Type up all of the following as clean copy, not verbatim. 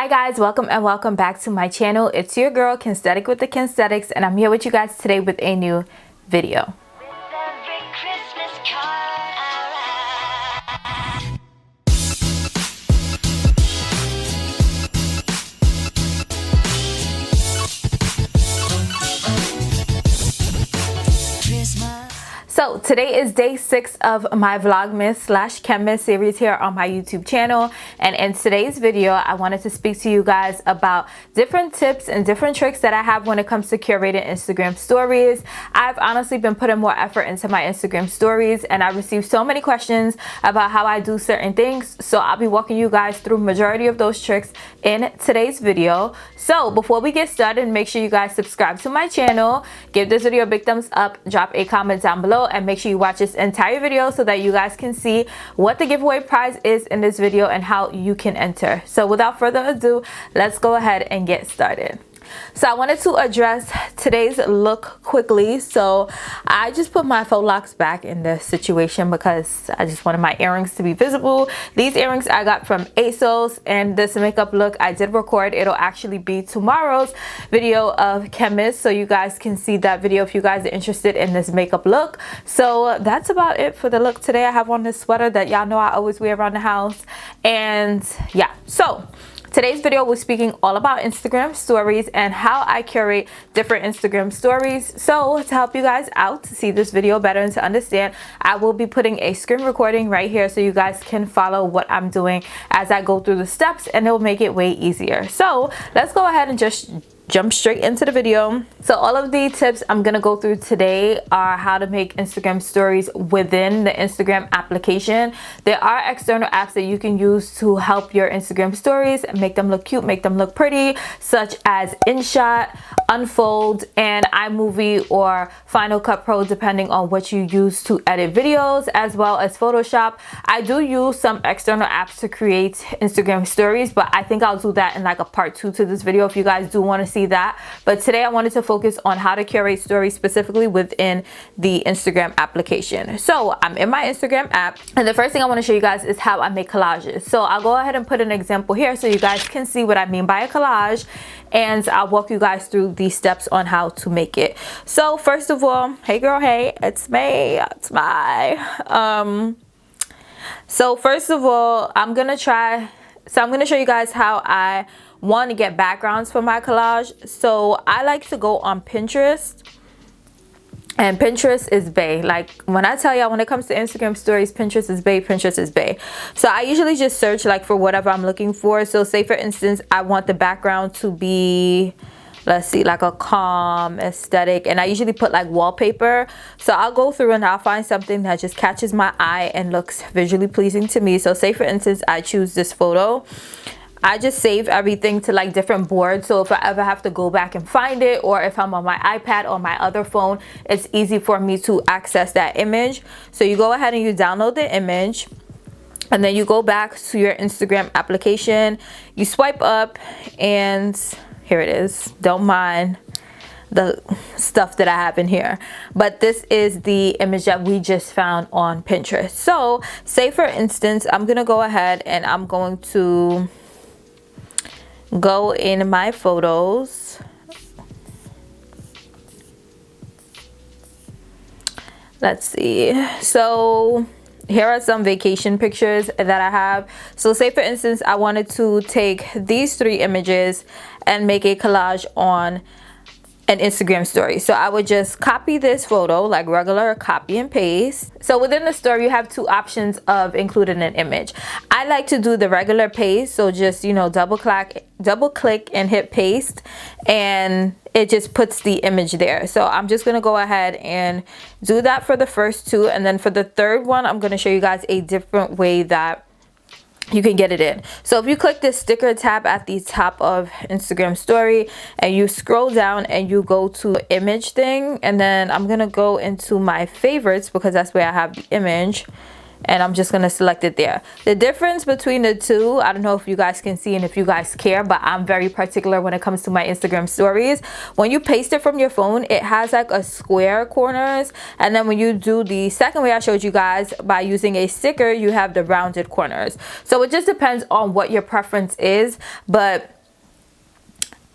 Hi guys, welcome and welcome back to my channel. It's your girl Kensthetic with the Kensthetics, and I'm here with you guys today with a new video. So today is day 6 of my Vlogmas / Chemist series here on my YouTube channel, and in today's video I wanted to speak to you guys about different tips and different tricks that I have when it comes to curating Instagram stories. I've honestly been putting more effort into my Instagram stories, and I received so many questions about how I do certain things, so I'll be walking you guys through majority of those tricks in today's video. So before we get started, make sure you guys subscribe to my channel, give this video a big thumbs up, drop a comment down below, and make sure you watch this entire video so that you guys can see what the giveaway prize is in this video and how you can enter. So without further ado, let's go ahead and get started. So I wanted to address today's look quickly. So I just put my faux locks back in the situation because I just wanted my earrings to be visible. These earrings I got from ASOS, and this makeup look I did record. It'll actually be tomorrow's video of Chemist, so you guys can see that video if you guys are interested in this makeup look. So that's about it for the look today. I have on this sweater that y'all know I always wear around the house, and yeah, so today's video we're speaking all about Instagram stories and how I curate different Instagram stories. So to help you guys out to see this video better and to understand, I will be putting a screen recording right here so you guys can follow what I'm doing as I go through the steps, and it will make it way easier. So let's go ahead and just jump straight into the video. So all of the tips I'm gonna go through today are how to make Instagram stories within the Instagram application. There are external apps that you can use to help your Instagram stories make them look cute, make them look pretty, such as InShot, Unfold, and iMovie or Final Cut Pro, depending on what you use to edit videos, as well as Photoshop. I do use some external apps to create Instagram stories, but I think I'll do that in like a part 2 to this video if you guys do want to see that. But today I wanted to focus on how to curate stories specifically within the Instagram application. So I'm in my Instagram app, and the first thing I want to show you guys is how I make collages. So I'll go ahead and put an example here so you guys can see what I mean by a collage, and I'll walk you guys through the steps on how to make it. So first of all, hey girl, hey, it's me, it's my so first of all, I'm gonna show you guys how I want to get backgrounds for my collage. So I like to go on Pinterest, and Pinterest is bae. Like when I tell y'all, when it comes to Instagram stories, Pinterest is bae, Pinterest is bae. So I usually just search like for whatever I'm looking for. So say for instance, I want the background to be, let's see, like a calm aesthetic, and I usually put like wallpaper. So I'll go through and I'll find something that just catches my eye and looks visually pleasing to me. So say for instance, I choose this photo. I just save everything to like different boards, so if I ever have to go back and find it, or if I'm on my iPad or my other phone, it's easy for me to access that image. So you go ahead and you download the image, and then you go back to your Instagram application, you swipe up, and here it is. Don't mind the stuff that I have in here, but this is the image that we just found on Pinterest. So say for instance, I'm gonna go ahead and I'm going to go in my photos. Let's see. So here are some vacation pictures that I have. So say for instance, I wanted to take these 3 images and make a collage on an Instagram story. So I would just copy this photo, like regular copy and paste. So within the story, you have 2 options of including an image. I like to do the regular paste, so just, you know, double click and hit paste, and it just puts the image there. So I'm just gonna go ahead and do that for the first 2, and then for the third one, I'm gonna show you guys a different way that you can get it in. So if you click this sticker tab at the top of Instagram story and you scroll down and you go to image thing, and then I'm gonna go into my favorites because that's where I have the image, and I'm just gonna select it there. The difference between the two, I don't know if you guys can see and if you guys care, but I'm very particular when it comes to my Instagram stories. When you paste it from your phone, it has like a square corners, and then when you do the second way I showed you guys by using a sticker, you have the rounded corners. So it just depends on what your preference is, but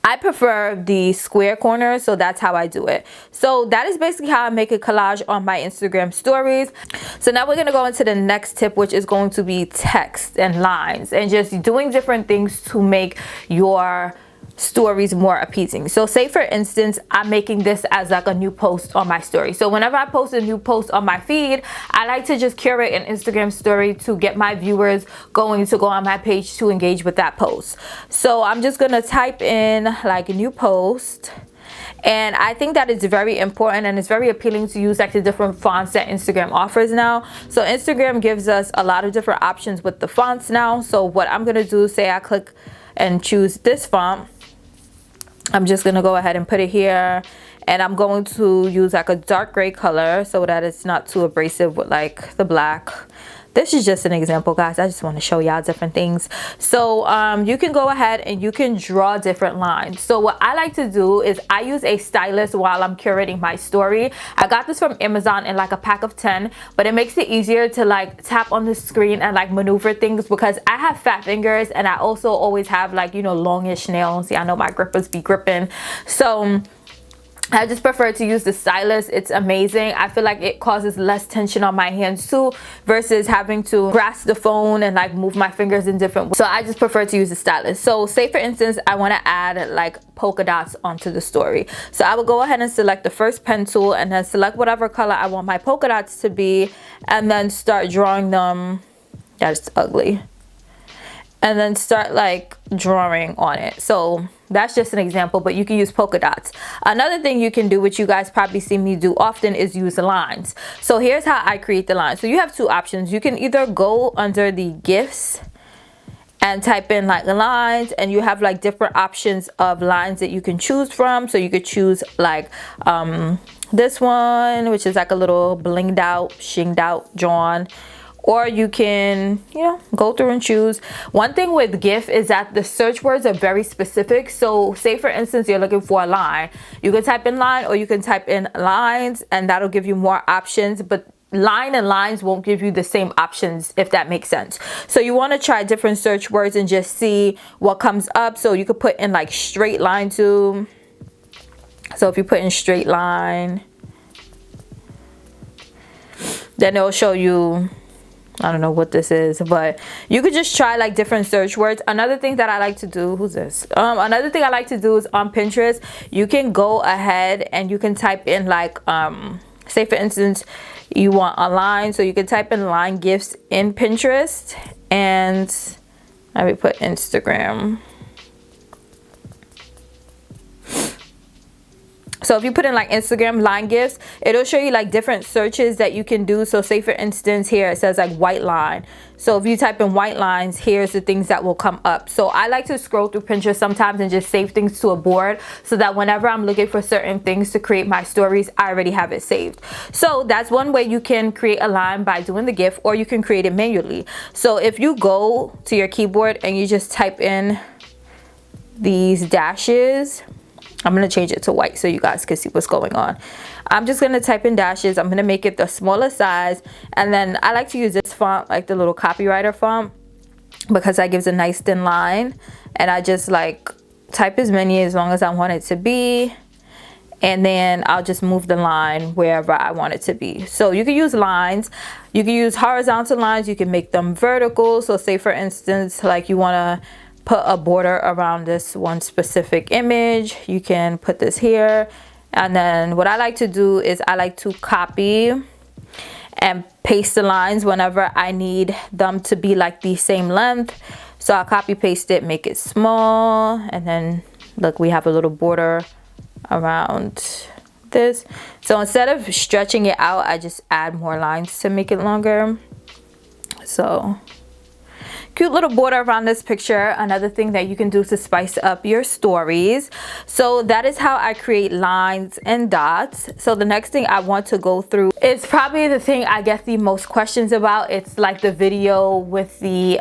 I prefer the square corners, so that's how I do it. So that is basically how I make a collage on my Instagram stories. So now we're going to go into the next tip, which is going to be text and lines and just doing different things to make your stories more appeasing. So say for instance, I'm making this as like a new post on my story. So whenever I post a new post on my feed, I like to just curate an Instagram story to get my viewers going to go on my page to engage with that post. So I'm just gonna type in like a new post. And I think that it's very important and it's very appealing to use like the different fonts that Instagram offers now. So Instagram gives us a lot of different options with the fonts now. So what I'm gonna do, say I click and choose this font, I'm just gonna go ahead and put it here, and I'm going to use like a dark gray color so that it's not too abrasive with like the black. This is just an example, guys. I just want to show y'all different things. So you can go ahead and you can draw different lines. So what I like to do is I use a stylus while I'm curating my story. I got this from Amazon in like a pack of 10, but it makes it easier to like tap on the screen and like maneuver things because I have fat fingers and I also always have like, you know, longish nails. Yeah, I know my grippers be gripping. So I just prefer to use the stylus. It's amazing. I feel like it causes less tension on my hands too versus having to grasp the phone and like move my fingers in different ways. So I just prefer to use the stylus. So say for instance, I want to add like polka dots onto the story. So I will go ahead and select the first pen tool and then select whatever color I want my polka dots to be and then start drawing them. That's ugly. And then start like drawing on it. So that's just an example, but you can use polka dots. Another thing you can do, which you guys probably see me do often, is use lines. So here's how I create the lines. So you have two options. You can either go under the gifts and type in like lines, and you have like different options of lines that you can choose from. So you could choose like this one, which is like a little blinged out, shinged out, drawn. Or you can, you know, go through and choose. One thing with GIF is that the search words are very specific. So say for instance, you're looking for a line. You can type in line or you can type in lines and that'll give you more options. But line and lines won't give you the same options, if that makes sense. So you want to try different search words and just see what comes up. So you could put in like straight line too. So if you put in straight line, then it'll show you, I don't know what this is, but you could just try like different search words. Another thing that I like to do, who's this? Another thing I like to do is on Pinterest, you can go ahead and you can type in like, say for instance, you want a line. So you can type in line gifts in Pinterest and let me put Instagram. So if you put in like Instagram line gifts, it'll show you like different searches that you can do. So say for instance here it says like white line. So if you type in white lines, here's the things that will come up. So I like to scroll through Pinterest sometimes and just save things to a board so that whenever I'm looking for certain things to create my stories, I already have it saved. So that's one way you can create a line by doing the GIF, or you can create it manually. So if you go to your keyboard and you just type in these dashes, I'm going to change it to white so you guys can see what's going on. I'm just going to type in dashes. I'm going to make it the smaller size. And then I like to use this font, like the little copywriter font, because that gives a nice thin line. And I just like type as many as long as I want it to be. And then I'll just move the line wherever I want it to be. So you can use lines. You can use horizontal lines. You can make them vertical. So say for instance, like you want to put a border around this one specific image, you can put this here. And then what I like to do is I like to copy and paste the lines whenever I need them to be like the same length. So I'll copy paste it, make it small, and then look, we have a little border around this. So instead of stretching it out, I just add more lines to make it longer. So cute little border around this picture. Another thing that you can do to spice up your stories. So that is how I create lines and dots. So the next thing I want to go through is probably the thing I get the most questions about. It's like the video with the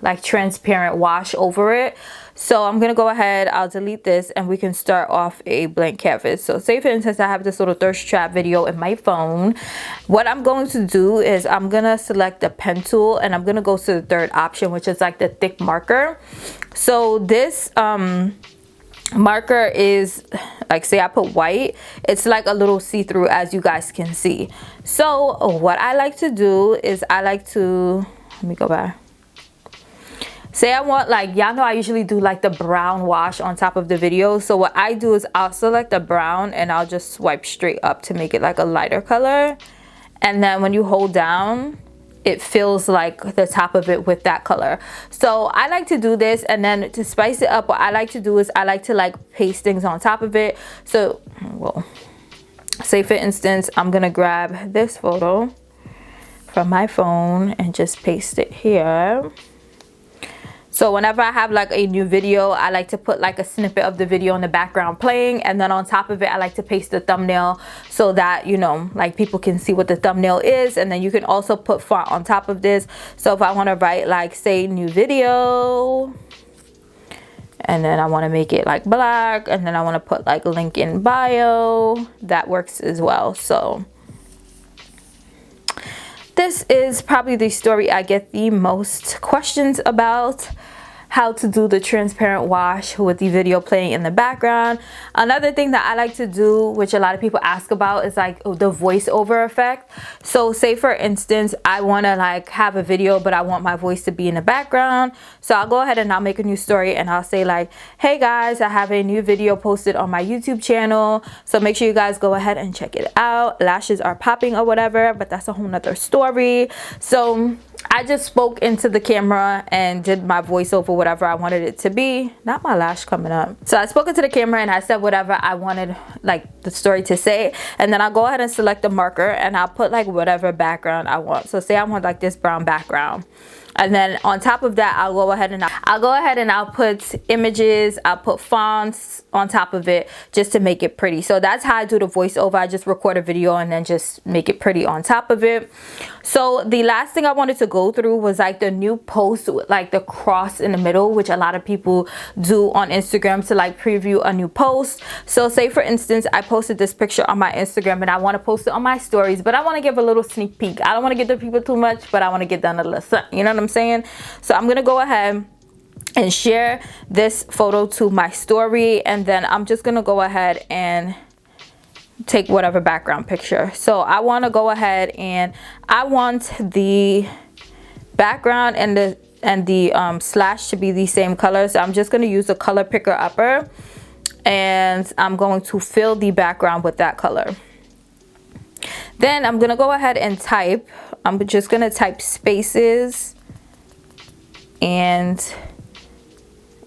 like transparent wash over it. So I'm gonna go ahead, I'll delete this, and we can start off a blank canvas. So say for instance I have this little thirst trap video in my phone. What I'm going to do is I'm gonna select the pen tool, and I'm gonna go to the third option, which is like the thick marker. So this marker is like, say I put white, it's like a little see-through, as you guys can see. So what I like to do is I like to, let me go back. Say I want, like, y'all know I usually do like the brown wash on top of the video. So what I do is I'll select the brown and I'll just swipe straight up to make it like a lighter color. And then when you hold down, it fills like the top of it with that color. So I like to do this, and then to spice it up, what I like to do is I like to like paste things on top of it. So, well, say for instance, I'm gonna grab this photo from my phone and just paste it here. So whenever I have like a new video, I like to put like a snippet of the video in the background playing, and then on top of it I like to paste the thumbnail so that, you know, like people can see what the thumbnail is. And then you can also put font on top of this. So if I want to write like, say, new video, and then I want to make it like black, and then I want to put like link in bio, that works as well. So this is probably the story I get the most questions about, how to do the transparent wash with the video playing in the background. Another thing that I like to do, which a lot of people ask about, is like the voiceover effect. So say for instance I want to like have a video but I want my voice to be in the background. So I'll go ahead and I'll make a new story and I'll say like, hey guys, I have a new video posted on my YouTube channel, so make sure you guys go ahead and check it out. Lashes are popping or whatever, but that's a whole nother story. So I just spoke into the camera and did my voiceover, whatever I wanted it to be. Not my lash coming up. So I spoke into the camera and I said whatever I wanted like the story to say, and then I'll go ahead and select the marker and I'll put like whatever background I want. So say I want like this brown background, and then on top of that I'll go ahead and I'll put images, I'll put fonts on top of it just to make it pretty. So that's how I do the voiceover. I just record a video and then just make it pretty on top of it. So the last thing I wanted to go through was like the new post with like the cross in the middle, which a lot of people do on Instagram to like preview a new post. So say for instance I posted this picture on my Instagram and I want to post it on my stories, but I want to give a little sneak peek. I don't want to get the people too much, but I want to get done a little something, you know what I'm saying? So I'm gonna go ahead and share this photo to my story, and then I'm just gonna go ahead and take whatever background picture. So I want to go ahead and I want the background and the slash to be the same color. So I'm just going to use the color picker upper, and I'm going to fill the background with that color. Then I'm going to go ahead and type. I'm just going to type spaces, and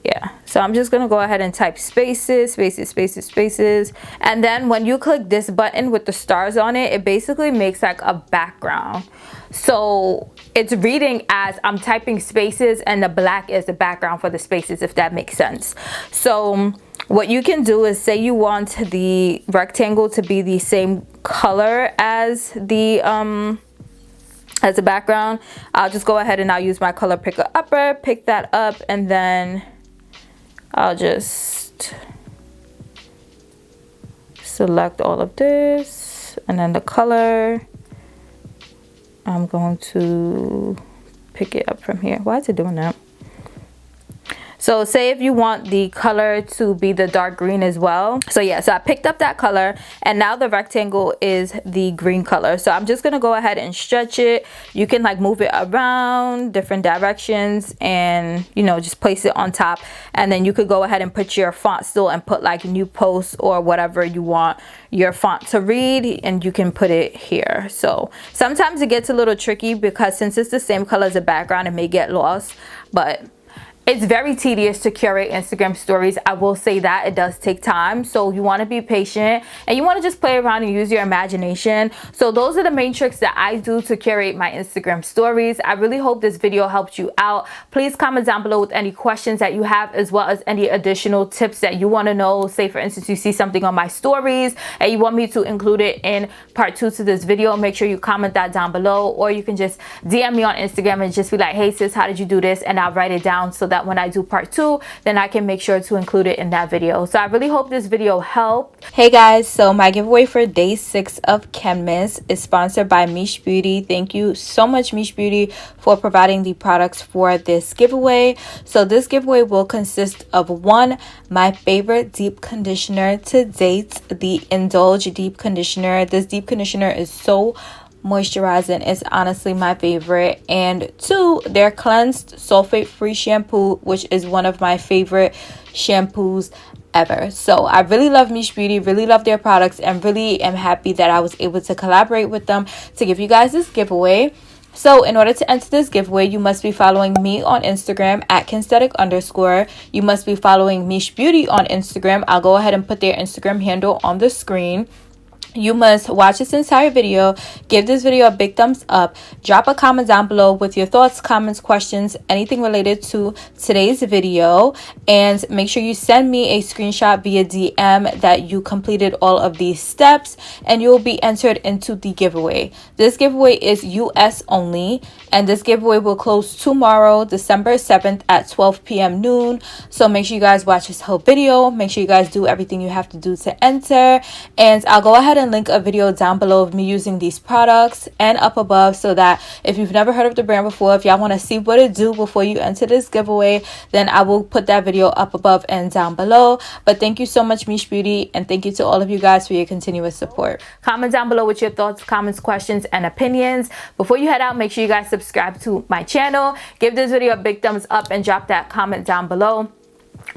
yeah, so I'm just gonna go ahead and type spaces, spaces, spaces, spaces. And then when you click this button with the stars on it, it basically makes like a background. So it's reading as I'm typing spaces, and the black is the background for the spaces, if that makes sense. So what you can do is, say you want the rectangle to be the same color as the background. I'll just go ahead and I'll use my color picker upper, pick that up, and then I'll just select all of this, and then the color, I'm going to pick it up from here. Why is it doing that? So say if you want the color to be the dark green as well. So yeah, so I picked up that color, and now the rectangle is the green color. So I'm just gonna go ahead and stretch it. You can like move it around different directions and, you know, just place it on top. And then you could go ahead and put your font still and put like new posts or whatever you want your font to read, and you can put it here. So sometimes it gets a little tricky because since it's the same color as the background, it may get lost, but It's very tedious to curate Instagram stories. I will say that it does take time, so you want to be patient and you want to just play around and use your imagination. So those are the main tricks that I do to curate my Instagram stories. I really hope this video helped you out. Please comment down below with any questions that you have, as well as any additional tips that you want to know. Say for instance you see something on my stories and you want me to include it in part 2 to this video, make sure you comment that down below, or you can just DM me on Instagram and just be like, hey sis, how did you do this, and I'll write it down so that when I do part 2, then I can make sure to include it in that video. So I really hope this video helped. Hey guys, so my giveaway for day 6 of Chemist is sponsored by Mish Beauty. Thank you so much, Mish Beauty, for providing the products for this giveaway. So this giveaway will consist of 1, my favorite deep conditioner to date, the Indulge Deep Conditioner. This deep conditioner is so moisturizing, it's honestly my favorite. And 2, their cleansed sulfate free shampoo, which is one of my favorite shampoos ever. So I really love Mish Beauty, really love their products, and really am happy that I was able to collaborate with them to give you guys this giveaway. So in order to enter this giveaway, you must be following me on Instagram at Kensthetic_. You must be following Mish Beauty on Instagram. I'll go ahead and put their Instagram handle on the screen. You must watch this entire video, give this video a big thumbs up, drop a comment down below with your thoughts, comments, questions, anything related to today's video, and make sure you send me a screenshot via DM that you completed all of these steps, and you will be entered into the giveaway. This giveaway is US only, and this giveaway will close tomorrow, December 7th at 12 p.m. noon. So make sure you guys watch this whole video, make sure you guys do everything you have to do to enter, and I'll go ahead and link a video down below of me using these products and up above, so that if you've never heard of the brand before, if y'all want to see what it do before you enter this giveaway, then I will put that video up above and down below. But thank you so much, Mish Beauty, and thank you to all of you guys for your continuous support. Comment down below with your thoughts, comments, questions, and opinions. Before you head out, make sure you guys subscribe to my channel, give this video a big thumbs up, and drop that comment down below.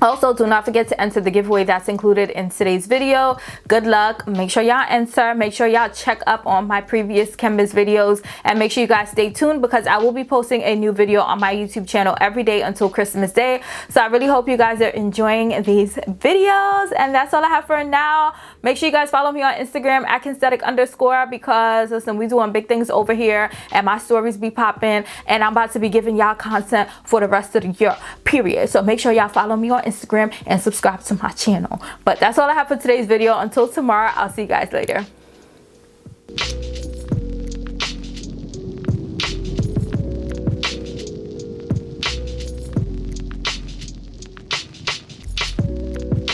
Also, do not forget to enter the giveaway that's included in today's video. Good luck. Make sure y'all enter. Make sure y'all check up on my previous Chemist videos, and make sure you guys stay tuned because I will be posting a new video on my YouTube channel every day until Christmas Day. So I really hope you guys are enjoying these videos, and that's all I have for now. Make sure you guys follow me on Instagram at Kensthetic_, because listen, we doing big things over here and my stories be popping, and I'm about to be giving y'all content for the rest of the year, period. So make sure y'all follow me on Instagram and subscribe to my channel. But that's all I have for today's video. Until tomorrow, I'll see you guys later.